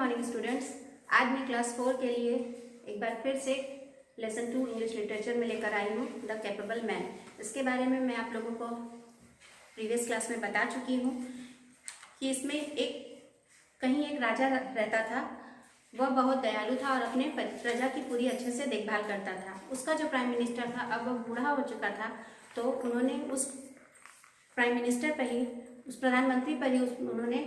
Morning students. आज मैं class 4 के लिए एक बार फिर से लेसन 2 इंग्लिश लिटरेचर में लेकर आई हूँ द कैपेबल मैन। इसके बारे में मैं आप लोगों को प्रीवियस क्लास में बता चुकी हूँ कि इसमें कहीं एक राजा रहता था। वह बहुत दयालु था और अपने प्रजा की पूरी अच्छे से देखभाल करता था। उसका जो प्राइम मिनिस्टर था अब वह बूढ़ा हो चुका था, तो उन्होंने उस प्राइम मिनिस्टर पर ही, उस प्रधानमंत्री पर ही उन्होंने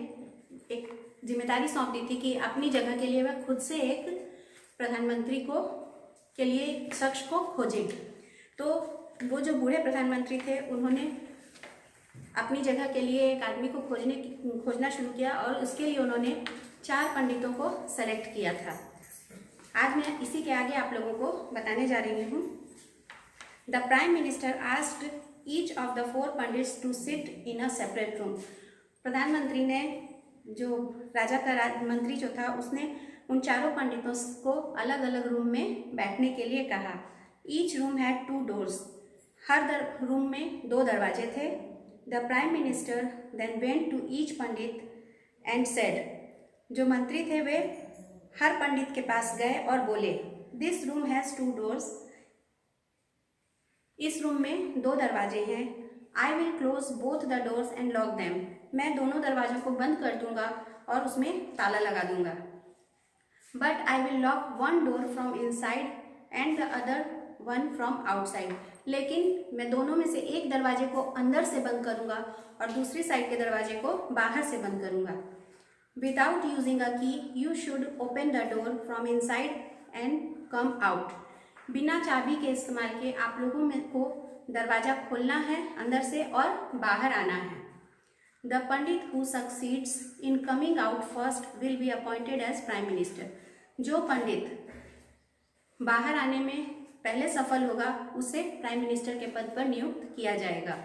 एक जिम्मेदारी सौंप दी थी कि अपनी जगह के लिए वह खुद से एक प्रधानमंत्री के लिए शख्स को खोजे। तो वो जो बूढ़े प्रधानमंत्री थे उन्होंने अपनी जगह के लिए एक आदमी को खोजना शुरू किया और उसके लिए उन्होंने 4 पंडितों को सेलेक्ट किया था। आज मैं इसी के आगे आप लोगों को बताने जा रही हूँ। The prime minister asked each of the 4 pandits to sit in a separate room. प्रधानमंत्री ने, जो राजा का मंत्री जो था, उसने उन 4 पंडितों को अलग अलग रूम में बैठने के लिए कहा। Each room had 2 doors. हर रूम में 2 दरवाजे थे। The prime minister then went to each pandit and said. जो मंत्री थे वे हर पंडित के पास गए और बोले, दिस रूम हैज़ 2 डोर्स। इस रूम में 2 दरवाजे हैं। I will close both the doors and lock them. मैं दोनों दरवाजों को बंद कर दूंगा और उसमें ताला लगा दूंगा। But I will lock one door from inside and the other one from outside. लेकिन मैं दोनों में से एक दरवाजे को अंदर से बंद करूंगा और दूसरी साइड के दरवाजे को बाहर से बंद करूंगा। विदाउट यूजिंग अ की you should open the door from inside and come out. बिना चाबी के इस्तेमाल के आप लोगों को दरवाजा खोलना है अंदर से और बाहर आना है। The pandit who succeeds in coming out first will be appointed as prime minister. जो पंडित बाहर आने में पहले सफल होगा उसे प्राइम मिनिस्टर के पद पर नियुक्त किया जाएगा।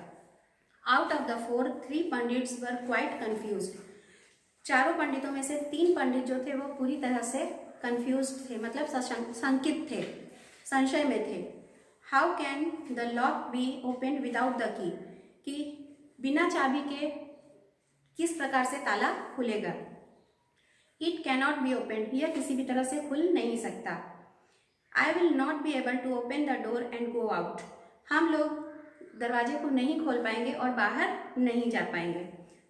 Out of the 4, 3 pandits were quite confused. 4 पंडितों में से 3 पंडित जो थे वो पूरी तरह से कंफ्यूज्ड थे, मतलब शंकित थे, संशय में थे। How can the lock be open without the की, कि बिना चाबी के किस प्रकार से ताला खुलेगा। इट कैनॉट बी ओपन, यह किसी भी तरह से खुल नहीं सकता। I will not be able to open the door and go out. हम लोग दरवाजे को नहीं खोल पाएंगे और बाहर नहीं जा पाएंगे।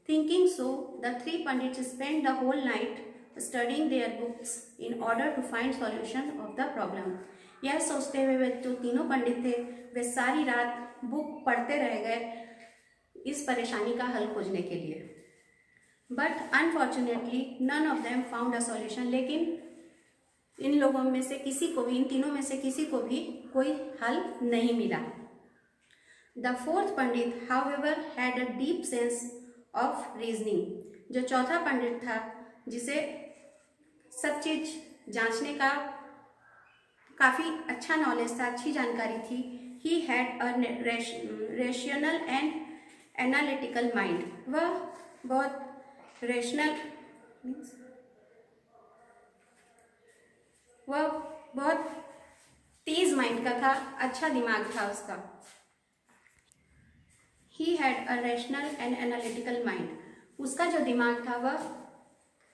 Thinking so the 3 pandits spend the whole night studying their books in order to find solution of the problem. यह सोचते हुए वे जो तीनों पंडित थे वे सारी रात बुक पढ़ते रह गए इस परेशानी का हल खोजने के लिए। But unfortunately none of them found a solution. लेकिन इन लोगों में से किसी को भी, इन तीनों में से किसी को भी कोई हल नहीं मिला। The 4th Pandit however had a deep sense of reasoning. जो चौथा पंडित था, जिसे सब चीज जांचने का काफी अच्छा नॉलेज था, अच्छी जानकारी थी। He had a rational and analytical mind. वह बहुत रेशनल, वह बहुत तेज माइंड का था, अच्छा दिमाग था उसका। He had a rational and analytical mind. उसका जो दिमाग था वह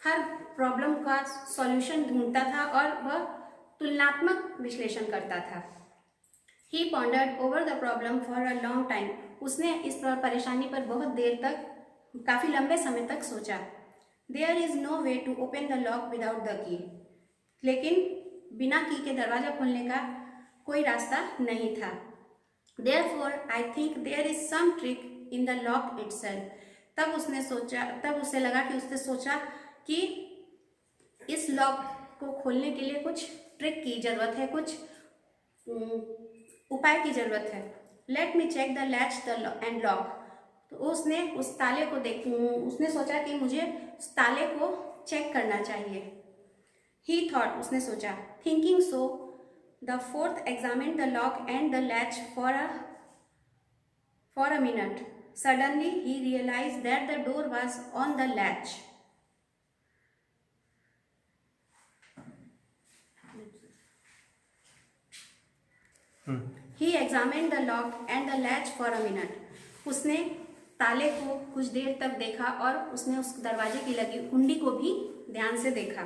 हर प्रॉब्लम का सॉल्यूशन ढूंढता था और वह तुलनात्मक विश्लेषण करता था। ही pondered over the problem for a long time. उसने इस परेशानी पर बहुत देर तक, काफ़ी लंबे समय तक सोचा। There is no way to open the lock without the key. लेकिन बिना की के दरवाजा खोलने का कोई रास्ता नहीं था। Therefore, I think there is some trick in the lock itself. तब उसे लगा कि उसने सोचा कि इस लॉक को खोलने के लिए कुछ ट्रिक की जरूरत है, कुछ उपाय की जरूरत है। Let me check the latch and lock. तो उसने उस ताले को उसने सोचा कि मुझे उस ताले को चेक करना चाहिए। He thought, उसने सोचा। Thinking so, the 4th examined the lock and the latch for a minute. Suddenly, he realized that the door was on the latch. He examined the lock and the latch for a minute. उसने ताले को कुछ देर तक देखा और उसने उस दरवाजे की लगी कुंडी को भी ध्यान से देखा।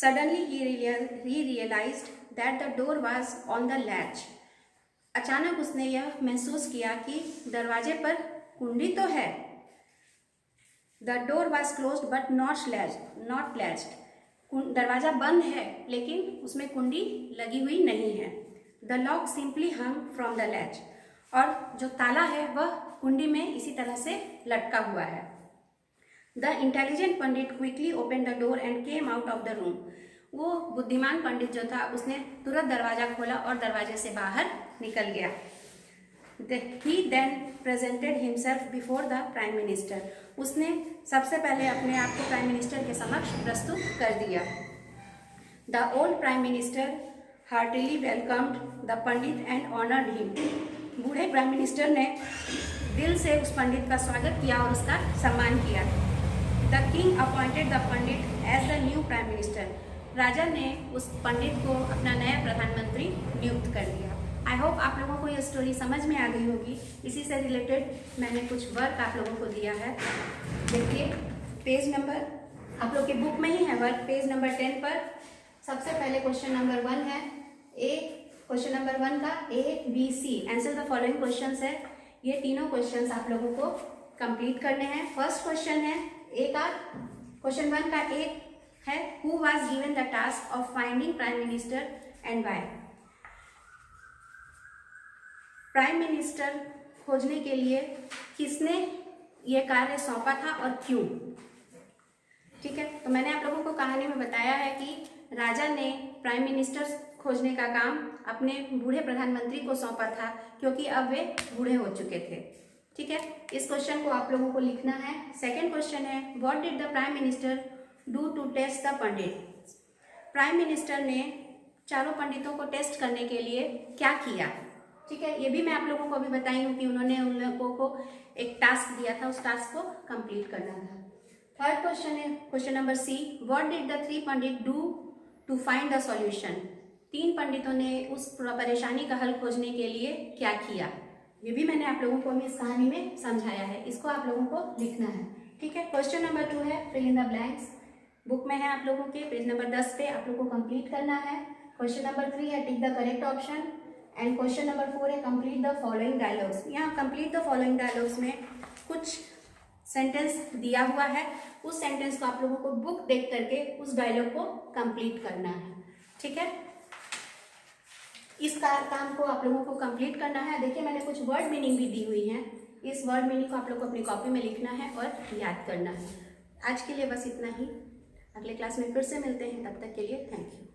Suddenly he realized that the door was on the latch. अचानक उसने यह महसूस किया कि दरवाजे पर कुंडी तो है. The door was closed but not latched. दरवाजा बंद है लेकिन उसमें कुंडी लगी हुई नहीं है. The lock simply hung from the latch. और जो ताला है वह कुंडी में इसी तरह से लटका हुआ है. The intelligent Pandit quickly opened the door and came out of the room. वो बुद्धिमान पंडित जो था उसने तुरंत दरवाजा खोला और दरवाजे से बाहर निकल गया. He then presented himself before the prime minister. उसने सबसे पहले अपने आप को प्राइम मिनिस्टर के समक्ष प्रस्तुत कर दिया. The old prime minister heartily welcomed the Pandit and honored him. बूढ़े प्राइम मिनिस्टर ने दिल से उस पंडित का स्वागत किया और उसका सम्मान किया. The king appointed the Pandit as the new prime minister. राजा ने उस पंडित को अपना नया प्रधानमंत्री नियुक्त कर दिया. आई होप आप लोगों को यह स्टोरी समझ में आ गई होगी. इसी से रिलेटेड मैंने कुछ वर्क आप लोगों को दिया है. देखिए पेज नंबर आप लोग के बुक में ही है वर्क. पेज नंबर 10 पर सबसे पहले क्वेश्चन नंबर 1 है. क्वेश्चन नंबर 1 का ABC answer the following questions है. ये तीनों क्वेश्चंस आप लोगों को कंप्लीट करने हैं. फर्स्ट क्वेश्चन है A का. क्वेश्चन 1 का A है who was given the task of finding prime minister and why. Prime minister खोजने के लिए किसने ये कार्य सौंपा था और क्यों. ठीक है, तो मैंने आप लोगों को कहानी में बताया है कि राजा ने प्राइम मिनिस्टर खोजने का काम अपने बूढ़े प्रधानमंत्री को सौंपा था क्योंकि अब वे बूढ़े हो चुके थे. ठीक है, इस क्वेश्चन को आप लोगों को लिखना है. सेकंड क्वेश्चन है what did the prime minister do to test the pandit. Prime minister ने चारों पंडितों को टेस्ट करने के लिए क्या किया. ठीक है, ये भी मैं आप लोगों को अभी बताई हूँ कि उन्होंने उन लोगों को एक टास्क दिया था, उस टास्क को कंप्लीट करना था. थर्ड क्वेश्चन है question number C what did the 3 pandit do to find the solution. 3 पंडितों ने उस परेशानी का हल खोजने के लिए क्या किया. ये भी मैंने आप लोगों को अभी इस कहानी में समझाया है. इसको आप लोगों को लिखना है. ठीक है, क्वेश्चन नंबर 2 है fill in the blanks. Book में है आप लोगों के पेज नंबर 10 पे आप लोगों को कंप्लीट करना है. क्वेश्चन नंबर 3 है tick the correct option and question number 4 है कंप्लीट द फॉलोइंग डायलॉग्स. यहाँ कंप्लीट द फॉलोइंग डायलॉग्स में कुछ सेंटेंस दिया हुआ है. उस सेंटेंस को आप लोगों को बुक देख करके उस डायलॉग को कंप्लीट करना है. ठीक है, इस काम को आप लोगों को कंप्लीट करना है. देखिए मैंने कुछ वर्ड मीनिंग भी दी हुई है. इस वर्ड मीनिंग को आप लोग को अपनी कॉपी में लिखना है और याद करना है. आज के लिए बस इतना ही. अगले क्लास में फिर से मिलते हैं. तब तक के लिए थैंक यू.